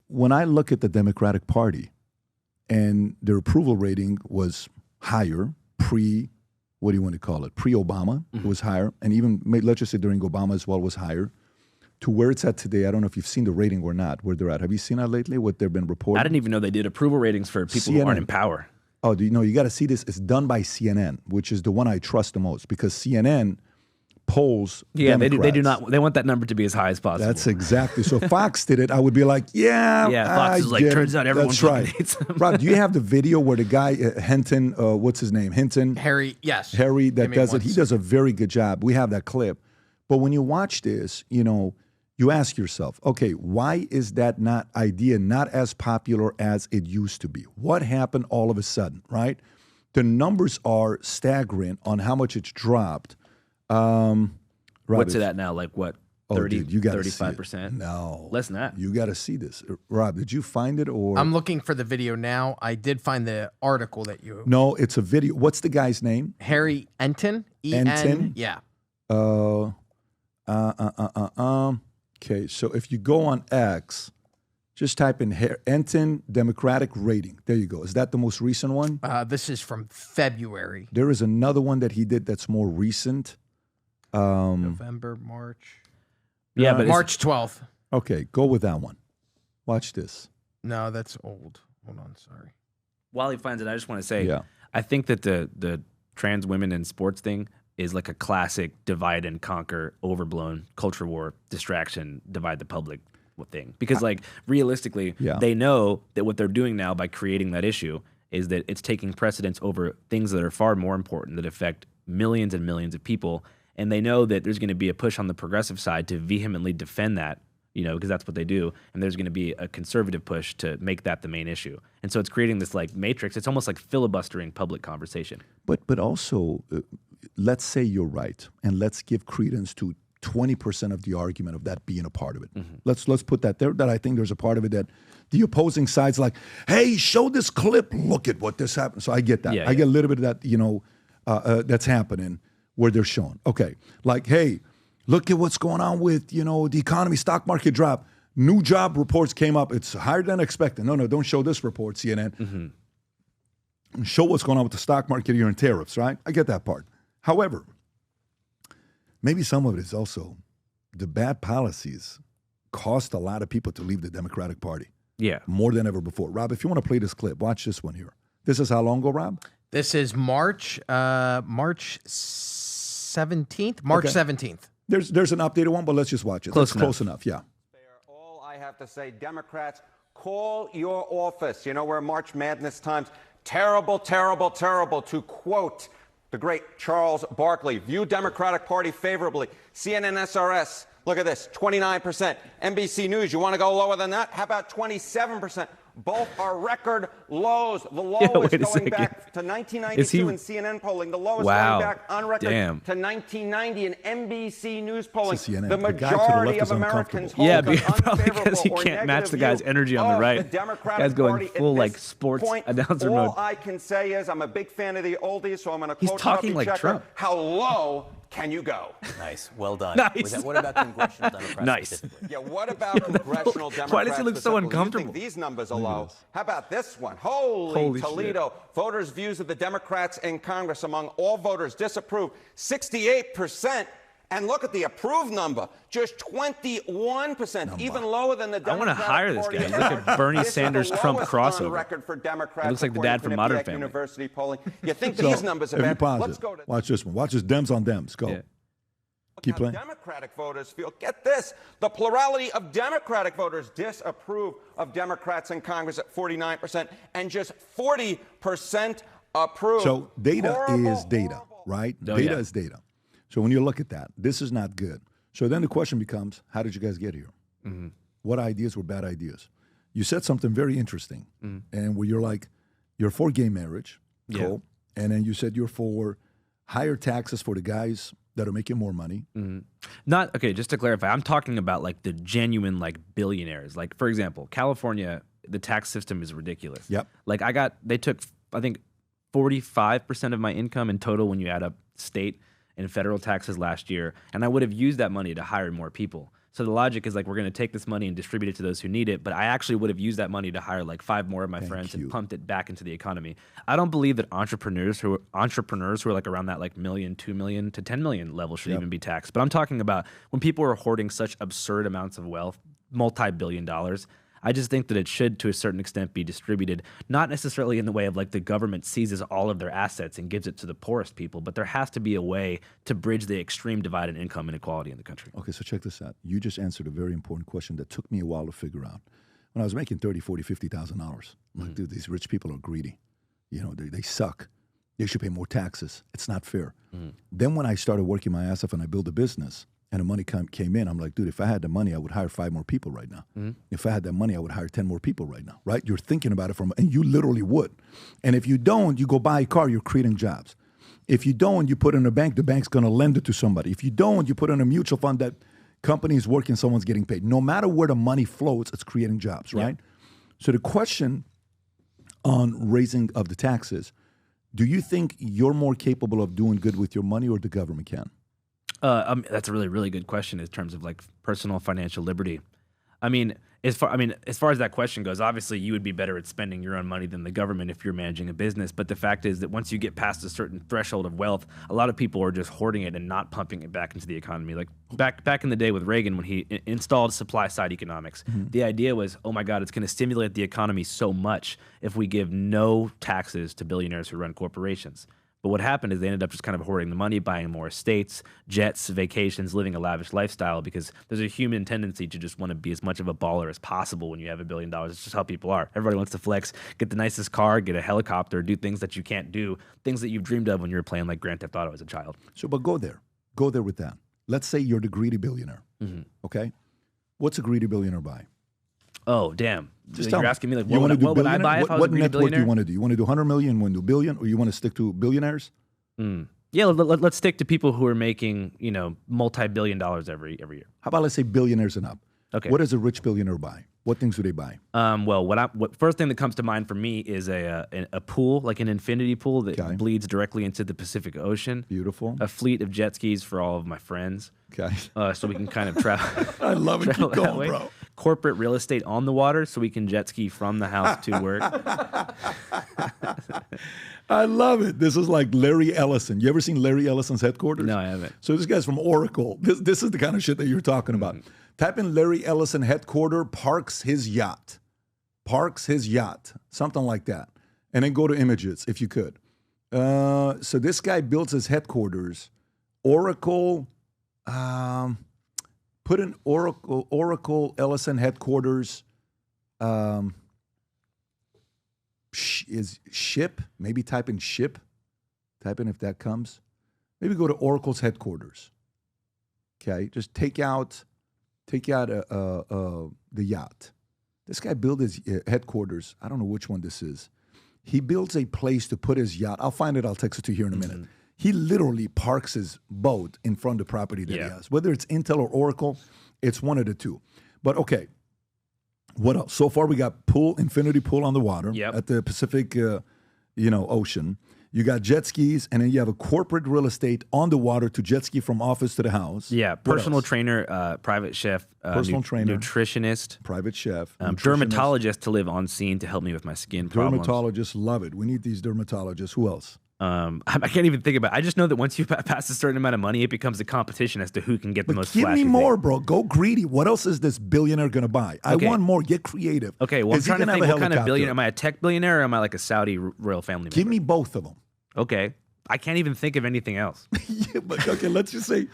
when I look at the Democratic Party and their approval rating was higher what do you want to call it? Pre-Obama, it was higher. And even, let's just say during Obama as well, was higher. To where it's at today, I don't know if you've seen the rating or not, where they're at. Have you seen that lately, what they've been reporting? I didn't even know they did approval ratings for people who aren't in power. Oh, do you know, you got to see this. It's done by CNN, which is the one I trust the most, because CNN polls Democrats. they do not. They want that number to be as high as possible. That's exactly. So if Fox did it, I would be like, Fox is like, turns out everyone dominates. Rob, do you have the video where the guy, Hinton, what's his name? Hinton? Harry, yes. Harry that does it. He does a very good job. We have that clip. But when you watch this, you ask yourself, okay, why is that idea not as popular as it used to be? What happened all of a sudden, right? The numbers are staggering on how much it's dropped. Rob, what's it at now? Like what? 30, dude, you gotta 35%? No. Less than that. You got to see this. Rob, did you find it or? I'm looking for the video now. I did find the article that you. No, it's a video. What's the guy's name? Harry Enton. Enton? Yeah. Okay, so if you go on X, just type in Enton Democratic rating. There you go. Is that the most recent one? This is from February. There is another one that he did that's more recent. November, March. Yeah, but March 12th. Okay, go with that one. Watch this. No, that's old. Hold on, sorry. While he finds it, I just want to say, I think that the trans women in sports thing is like a classic divide and conquer, overblown culture war, distraction, divide the public thing. Because like realistically, they know that what they're doing now by creating that issue is that it's taking precedence over things that are far more important that affect millions and millions of people. And they know that there's going to be a push on the progressive side to vehemently defend that, because that's what they do. And there's going to be a conservative push to make that the main issue. And so it's creating this like matrix. It's almost like filibustering public conversation. But also, let's say you're right, and let's give credence to 20% of the argument of that being a part of it. Let's put that there. That I think there's a part of it that the opposing side's like, hey, show this clip. Look at what this happened. So I get that. I get a little bit of that. That's happening where they're showing. Okay, like, hey, look at what's going on with the economy, stock market drop. New job reports came up. It's higher than expected. No, don't show this report, CNN. Show what's going on with the stock market here and tariffs, right? I get that part. However, maybe some of it is also the bad policies cost a lot of people to leave the Democratic Party. Yeah. More than ever before. Rob, if you want to play this clip, watch this one here. This is how long ago, Rob? This is March 17th. March 17th. There's an updated one, but let's just watch it. Close enough, yeah. All I have to say, Democrats, call your office. We're March Madness times. Terrible, terrible, terrible, to quote the great Charles Barkley. View Democratic Party favorably. CNN SRS, look at this, 29%. NBC News, you want to go lower than that? How about 27%? Both are record lows. The lowest going back to 1992 in CNN polling. The lowest going back on record to 1990 in NBC News polling. CNN. The majority of Americans hold an probably because he unfavorable or can't match the negative guy's view energy on the of right. the Democratic Guy's going Party full at like this sports point. announcer All mode. I can say is I'm a big fan of the oldies, so I'm going to quote talking like Checker. Trump. How low can you go? Nice. Well done. Nice. What about congressional Democrats? Nice. Yeah, what about congressional Democrats? Why does he look so specifically? uncomfortable? You think these numbers are low? How about this one? Holy Toledo. Shit. Voters' views of the Democrats in Congress among all voters disapprove, 68%. And look at the approved number, just 21%, even lower than the Democratic I want to hire this Party. guy. He's like a Bernie Sanders Trump crossover. Record for Democrats, he looks like the dad from Modern Family. University polling. You think these numbers are bad? Let's go to watch this one. Watch this Dems on Dems. Go. Yeah. Keep playing. Democratic voters feel. Get this. The plurality of Democratic voters disapprove of Democrats in Congress at 49%, and just 40% approve. So data is data, horrible. right? Data is data. So when you look at that, this is not good. So then the question becomes, how did you guys get here? What ideas were bad ideas? You said something very interesting, and where you're like, you're for gay marriage, cool. And then you said you're for higher taxes for the guys that are making more money. Not okay. Just to clarify, I'm talking about like the genuine like billionaires. Like for example, California, the tax system is ridiculous. Yep. Like they took I think 45% of my income in total when you add up state and federal taxes last year, and I would have used that money to hire more people. So the logic is like, we're going to take this money and distribute it to those who need it. But I actually would have used that money to hire like 5 more of my friends and pumped it back into the economy. I don't believe that entrepreneurs who are like around that like million, 2 million to 10 million level should even be taxed. But I'm talking about when people are hoarding such absurd amounts of wealth, multi-billion dollars. I just think that it should, to a certain extent, be distributed, not necessarily in the way of like the government seizes all of their assets and gives it to the poorest people, but there has to be a way to bridge the extreme divide in income inequality in the country. Okay, so check this out. You just answered a very important question that took me a while to figure out. When I was making $30,000, $40,000, $50,000, I'm like, dude, these rich people are greedy. You know, they suck. They should pay more taxes. It's not fair. Then when I started working my ass off and I built a business, and the money came in, I'm like, dude, if I had the money, I would hire 5 more people right now. If I had that money, I would hire 10 more people right now, right? You're thinking about it and you literally would. And if you don't, you go buy a car, you're creating jobs. If you don't, you put it in a bank, the bank's going to lend it to somebody. If you don't, you put it in a mutual fund that company is working, someone's getting paid. No matter where the money flows, it's creating jobs, right? So the question on raising of the taxes, do you think you're more capable of doing good with your money or the government can? That's a really, really good question in terms of like personal financial liberty. I mean, as far as that question goes, obviously you would be better at spending your own money than the government if you're managing a business. But the fact is that once you get past a certain threshold of wealth, a lot of people are just hoarding it and not pumping it back into the economy. Like back in the day with Reagan, when he installed supply side economics, the idea was, oh my God, it's going to stimulate the economy so much if we give no taxes to billionaires who run corporations. But what happened is they ended up just kind of hoarding the money, buying more estates, jets, vacations, living a lavish lifestyle, because there's a human tendency to just want to be as much of a baller as possible when you have $1 billion. It's just how people are. Everybody wants to flex, get the nicest car, get a helicopter, do things that you can't do, things that you've dreamed of when you were playing like Grand Theft Auto as a child. So, but go there with that. Let's say you're the greedy billionaire, okay? What's a greedy billionaire buy? Oh, damn. Just You're asking me, like, what would I buy if I was a greedy net worth billionaire? do you want to do? You want to do 100 million, you want to do billion, or you want to stick to billionaires? Yeah, let's stick to people who are making, multi-billion dollars every year. How about let's say billionaires and up? Okay. What does a rich billionaire buy? What things do they buy? Well, what first thing that comes to mind for me is a pool, like an infinity pool that bleeds directly into the Pacific Ocean. Beautiful. A fleet of jet skis for all of my friends. Okay. So we can kind of travel. I love it. Keep going, bro. Corporate real estate on the water, so we can jet ski from the house to work. I love it. This is like Larry Ellison. You ever seen Larry Ellison's headquarters? No, I haven't. So this guy's from Oracle. This is the kind of shit that you're talking about. Type in Larry Ellison headquarter, parks his yacht. Parks his yacht. Something like that. And then go to images if you could. So this guy builds his headquarters. Oracle, put in Oracle Ellison headquarters. Is ship? Maybe type in ship. Type in if that comes. Maybe go to Oracle's headquarters. Okay, just take out the yacht. This guy built his headquarters. I don't know which one this is. He builds a place to put his yacht. I'll find it. I'll text it to you here in a minute. He literally parks his boat in front of the property that he has. Whether it's Intel or Oracle, it's one of the two. But okay, what else? So far we got infinity pool on the water at the Pacific, Ocean. You got jet skis, and then you have a corporate real estate on the water to jet ski from office to the house. Yeah, personal trainer, private chef, personal trainer, nutritionist, private chef, dermatologist to live on scene to help me with my skin problems. Dermatologists, love it. We need these dermatologists. Who else? I can't even think about it. I just know that once you pass a certain amount of money, it becomes a competition as to who can get the most flashy Give me more, thing. bro. Go greedy. What else is this billionaire going to buy? I want more. Get creative. Okay, well, I'm trying to think, what kind of billionaire? Am I a tech billionaire or am I like a Saudi royal family member? Give me both of them. Okay. I can't even think of anything else. Yeah, but okay, let's just say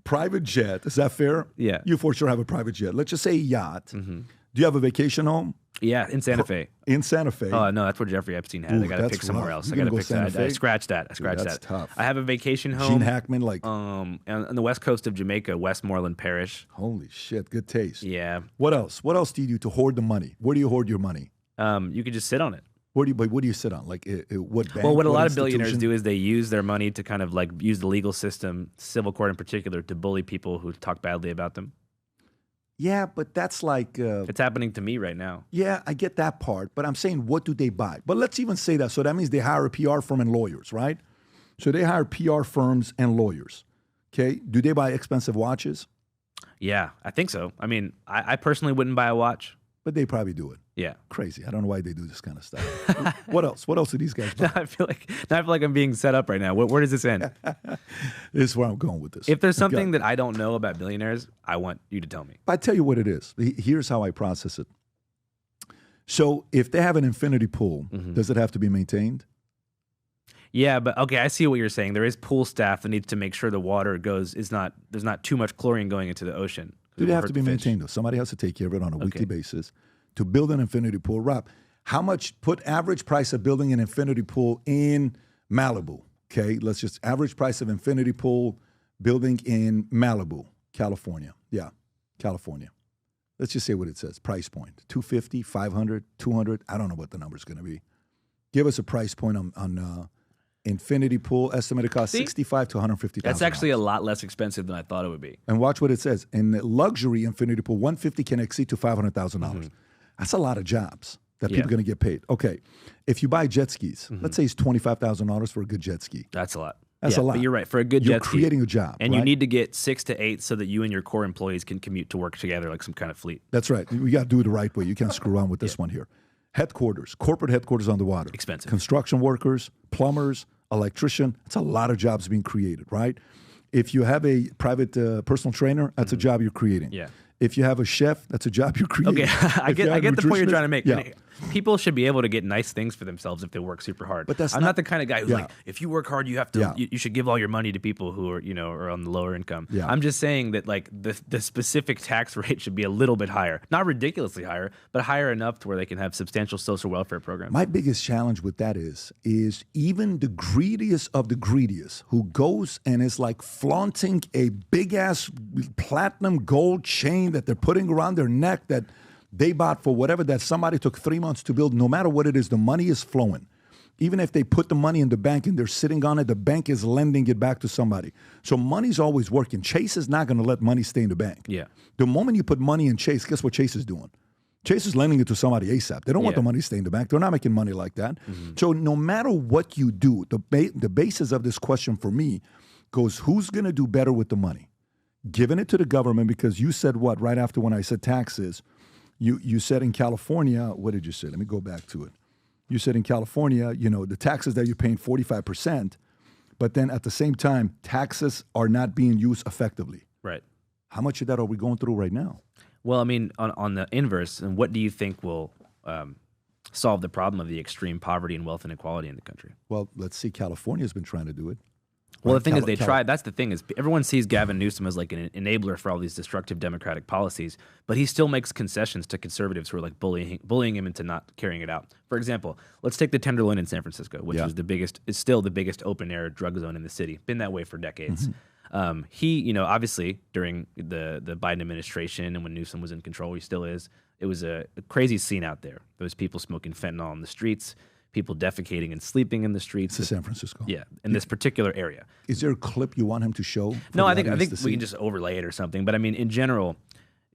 private jet. Is that fair? Yeah. You for sure have a private jet. Let's just say yacht. Do you have a vacation home? Yeah, in Santa Fe. In Santa Fe. Oh, no, that's where Jeffrey Epstein had. I got to pick somewhere else. I got to pick that. I scratched that. That's tough. I have a vacation home. Gene Hackman, on the west coast of Jamaica, Westmoreland Parish. Holy shit, good taste. Yeah. What else? What else do you do to hoard the money? Where do you hoard your money? You could just sit on it. What do you sit on? Like what bank? Well, what a lot of billionaires do is they use their money to kind of like use the legal system, civil court in particular, to bully people who talk badly about them. Yeah, but that's like... it's happening to me right now. Yeah, I get that part, but I'm saying, what do they buy? But let's even say that. So that means they hire a PR firm and lawyers, right? So they hire PR firms and lawyers. Okay, do they buy expensive watches? Yeah, I think so. I mean, I personally wouldn't buy a watch. But they probably do it. Yeah. Crazy. I don't know why they do this kind of stuff. What else? What else do these guys buy? I feel like I'm being set up right now. Where does this end? This is where I'm going with this. If there's something that I don't know about billionaires, I want you to tell me. I tell you what it is. Here's how I process it. So if they have an infinity pool, does it have to be maintained? Yeah, but okay, I see what you're saying. There is pool staff that needs to make sure the water there's not too much chlorine going into the ocean. Do they have to be maintained though? Somebody has to take care of it on a weekly basis. To build an infinity pool, Rob, how much, put average price of building an infinity pool in Malibu, okay? Let's just, average price of infinity pool building in Malibu, California. Yeah, California. Let's just say what it says, price point, 250, 500, 200. I don't know what the number's gonna be. Give us a price point on infinity pool, estimated cost $65,000 to $150,000. That's actually a lot less expensive than I thought it would be. And watch what it says. In the luxury infinity pool, $150,000 can exceed to $500,000. That's a lot of jobs that people are going to get paid. Okay, if you buy jet skis, let's say it's $25,000 for a good jet ski. That's a lot. That's a lot. But you're right. For a good you're jet ski, creating a job. And you need to get 6 to 8 so that you and your core employees can commute to work together like some kind of fleet. That's right. We got to do it the right way. You can't screw around with this one here. Headquarters, corporate headquarters on the water. Expensive. Construction workers, plumbers, electrician. It's a lot of jobs being created, right? If you have a private personal trainer, that's a job you're creating. Yeah. If you have a chef, that's a job you're creating. Okay, I get the point you're trying to make. Yeah. People should be able to get nice things for themselves if they work super hard. But that's I'm not the kind of guy who's Yeah. like, if you work hard, you have to. Yeah. You should give all your money to people who are are on the lower income. Yeah. I'm just saying that like the specific tax rate should be a little bit higher, not ridiculously higher, but higher enough to where they can have substantial social welfare programs. My biggest challenge with that is even the greediest of the greediest who goes and is like flaunting a big ass platinum gold chain that they're putting around their neck that they bought for whatever that somebody took 3 months to build. No matter what it is, the money is flowing. Even if they put the money in the bank and they're sitting on it, the bank is lending it back to somebody. So money's always working. Chase is not going to let money stay in the bank. Yeah. The moment you put money in Chase, guess what Chase is doing? Chase is lending it to somebody ASAP. They don't want the money to stay in the bank. They're not making money like that. So no matter what you do, the basis of this question for me goes, who's going to do better with the money? Giving it to the government, because you said what right after when I said taxes, you said in California, what did you say? Let me go back to it. You said in California, the taxes that you're paying 45%, but then at the same time, taxes are not being used effectively. Right. How much of that are we going through right now? Well, I mean, on the inverse, and what do you think will solve the problem of the extreme poverty and wealth inequality in the country? Well, let's see. California's been trying to do it. Well, the thing is, they tried. That's the thing is, everyone sees Gavin Newsom as like an enabler for all these destructive democratic policies, but he still makes concessions to conservatives who are like bullying him into not carrying it out. For example, let's take the Tenderloin in San Francisco, which is still the biggest open air drug zone in the city. Been that way for decades. He, obviously during the Biden administration and when Newsom was in control, he still is. It was a crazy scene out there. There was people smoking fentanyl on the streets, people defecating and sleeping in the streets. It's San Francisco. Yeah, in this particular area. Is there a clip you want him to show? No, I think we can just overlay it or something. But I mean, in general,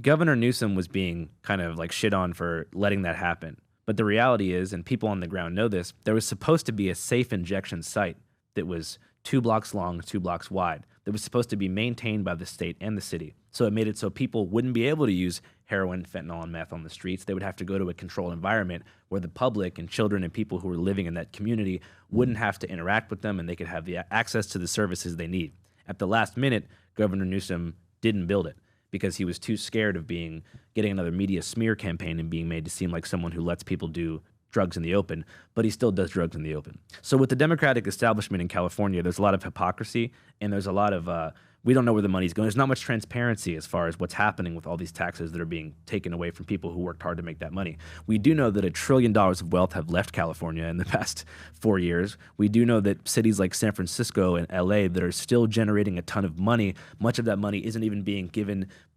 Governor Newsom was being kind of like shit on for letting that happen. But the reality is, and people on the ground know this, there was supposed to be a safe injection site that was 2 blocks long, 2 blocks wide, that was supposed to be maintained by the state and the city. So it made it so people wouldn't be able to use heroin, fentanyl, and meth on the streets. They would have to go to a controlled environment where the public and children and people who were living in that community wouldn't have to interact with them, and they could have the access to the services they need. At the last minute, Governor Newsom didn't build it because he was too scared of getting another media smear campaign and being made to seem like someone who lets people do drugs in the open, but he still does drugs in the open. So with the Democratic establishment in California, there's a lot of hypocrisy and there's a lot of we don't know where the money's going. There's not much transparency as far as what's happening with all these taxes that are being taken away from people who worked hard to make that money. We do know that $1 trillion of wealth have left California in the past 4 years. We do know that cities like San Francisco and LA that are still generating a ton of money, much of that money isn't even being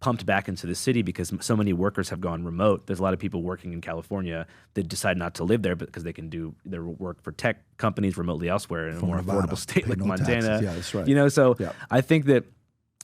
pumped back into the city because so many workers have gone remote. There's a lot of people working in California that decide not to live there because they can do their work for tech companies remotely elsewhere in a more affordable state like Montana. Taxes. Yeah, that's right. So I think that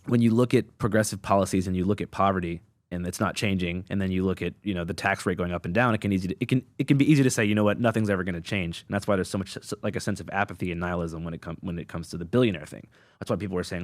when you look at progressive policies and you look at poverty and it's not changing, and then you look at the tax rate going up and down, it can be easy to say, you know what, nothing's ever going to change, and that's why there's so much like a sense of apathy and nihilism when it comes to the billionaire thing. That's why people are saying,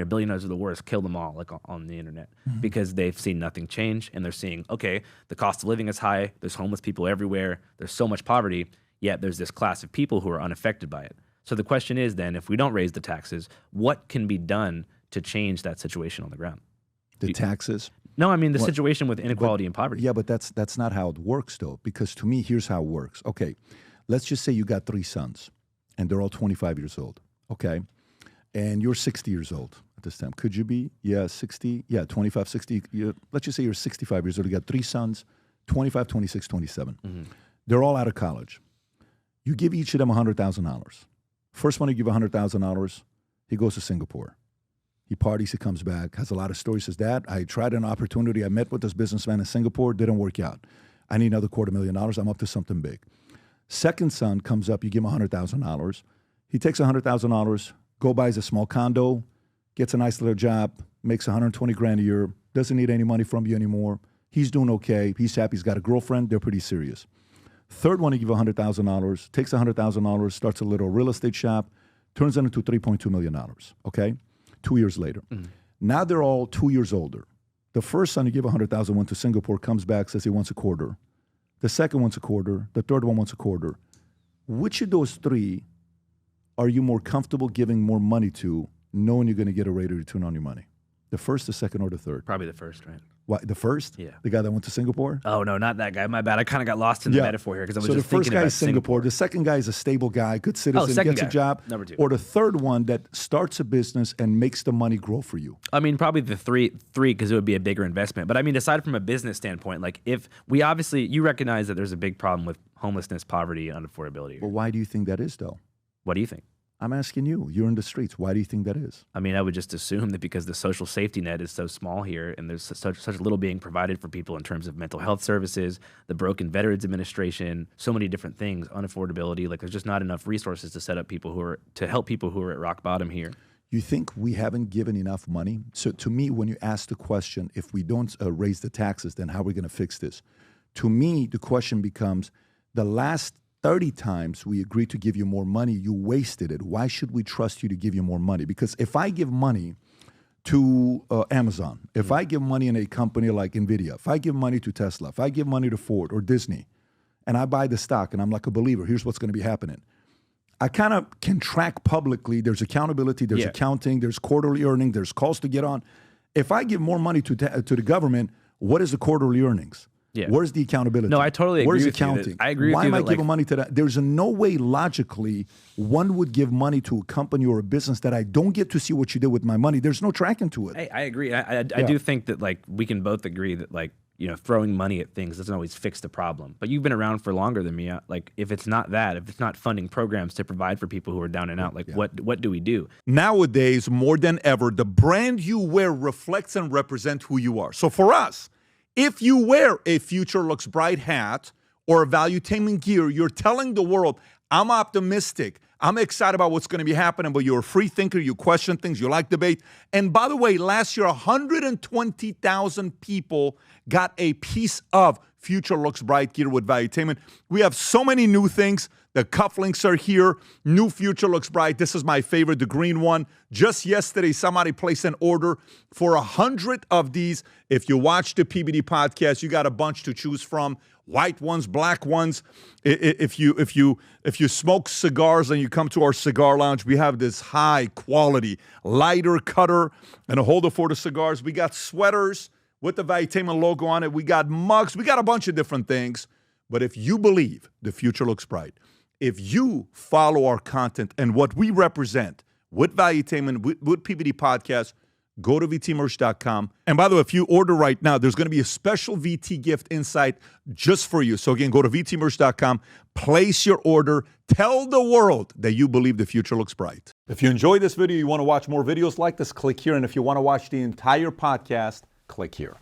billionaires are the worst, kill them all, like on the internet, because they've seen nothing change, and they're seeing, okay, the cost of living is high, there's homeless people everywhere, there's so much poverty, yet there's this class of people who are unaffected by it. So the question is then, if we don't raise the taxes, what can be done to change that situation on the ground? The taxes? No, I mean the situation with inequality and poverty. Yeah, but that's not how it works, though, because to me, here's how it works. Okay, let's just say you got 3 sons, and they're all 25 years old, okay? And you're 60 years old at this time. Could you be? Yeah, 60? Yeah, 25, 60. Let's just say you're 65 years old. You got 3 sons, 25, 26, 27. Mm-hmm. They're all out of college. You give each of them $100,000. First one you give $100,000, he goes to Singapore. He parties, he comes back, has a lot of stories. Says, Dad, I tried an opportunity. I met with this businessman in Singapore, didn't work out. I need another $250,000. I'm up to something big. Second son comes up, you give him $100,000. He takes $100,000, go buys a small condo, gets a nice little job, makes $120,000 a year, doesn't need any money from you anymore. He's doing okay. He's happy. He's got a girlfriend. They're pretty serious. Third one, you give $100,000, takes $100,000, starts a little real estate shop, turns it into $3.2 million, okay? 2 years later. Mm-hmm. Now they're all 2 years older. The first son you give $100,000 went to Singapore, comes back, says he wants a quarter. The second wants a quarter. The third one wants a quarter. Which of those 3 are you more comfortable giving more money to, knowing you're going to get a rate of return on your money? The first, the second, or the third? Probably the first, right? What, the first? Yeah. The guy that went to Singapore? Oh, no, not that guy. My bad. I kind of got lost in the metaphor here because I was just thinking about So the first guy is Singapore. The second guy is a stable guy, good citizen, gets a job. Number 2. Or the third one that starts a business and makes the money grow for you. I mean, probably the three because it would be a bigger investment. But I mean, aside from a business standpoint, like if we obviously, you recognize that there's a big problem with homelessness, poverty, and unaffordability. Well, why do you think that is, though? What do you think? I'm asking you. You're in the streets. Why do you think that is? I mean, I would just assume that because the social safety net is so small here and there's such little being provided for people in terms of mental health services, the broken Veterans Administration, so many different things, unaffordability, like there's just not enough resources to set up to help people who are at rock bottom here. You think we haven't given enough money? So to me, when you ask the question, if we don't raise the taxes, then how are we going to fix this? To me, the question becomes, the last 30 times we agreed to give you more money, you wasted it. Why should we trust you to give you more money? Because if I give money to Amazon, if I give money in a company like NVIDIA, if I give money to Tesla, if I give money to Ford or Disney, and I buy the stock and I'm like a believer, here's what's going to be happening. I kind of can track publicly. There's accountability, there's accounting, there's quarterly earnings, there's calls to get on. If I give more money to the government, what is the quarterly earnings? Yeah. Where's the accountability? No, I totally agree. Where's with accounting? You. I agree with Why you. Why am I giving money to that? There's no way logically one would give money to a company or a business that I don't get to see what you did with my money. There's no tracking to it. Hey, I agree. I do think that like we can both agree that like throwing money at things doesn't always fix the problem. But you've been around for longer than me. Like if it's not funding programs to provide for people who are down and out, like what do we do? Nowadays, more than ever, the brand you wear reflects and represents who you are. So for us, if you wear a Future Looks Bright hat or a Valuetainment gear, you're telling the world, I'm optimistic. I'm excited about what's going to be happening, but you're a free thinker. You question things. You like debate. And by the way, last year, 120,000 people got a piece of Future Looks Bright gear with Valuetainment. We have so many new things. The cufflinks are here. New Future Looks Bright. This is my favorite, the green one. Just yesterday, somebody placed an order for 100 of these. If you watch the PBD podcast, you got a bunch to choose from. White ones, black ones. If you smoke cigars and you come to our cigar lounge, we have this high quality lighter cutter and a holder for the cigars. We got sweaters with the Valuetainment logo on it. We got mugs. We got a bunch of different things. But if you believe the future looks bright, if you follow our content and what we represent with Valuetainment, with PBD Podcast, go to vtmerch.com. And by the way, if you order right now, there's going to be a special VT gift inside just for you. So again, go to vtmerch.com, place your order, tell the world that you believe the future looks bright. If you enjoyed this video, you want to watch more videos like this, click here. And if you want to watch the entire podcast, click here.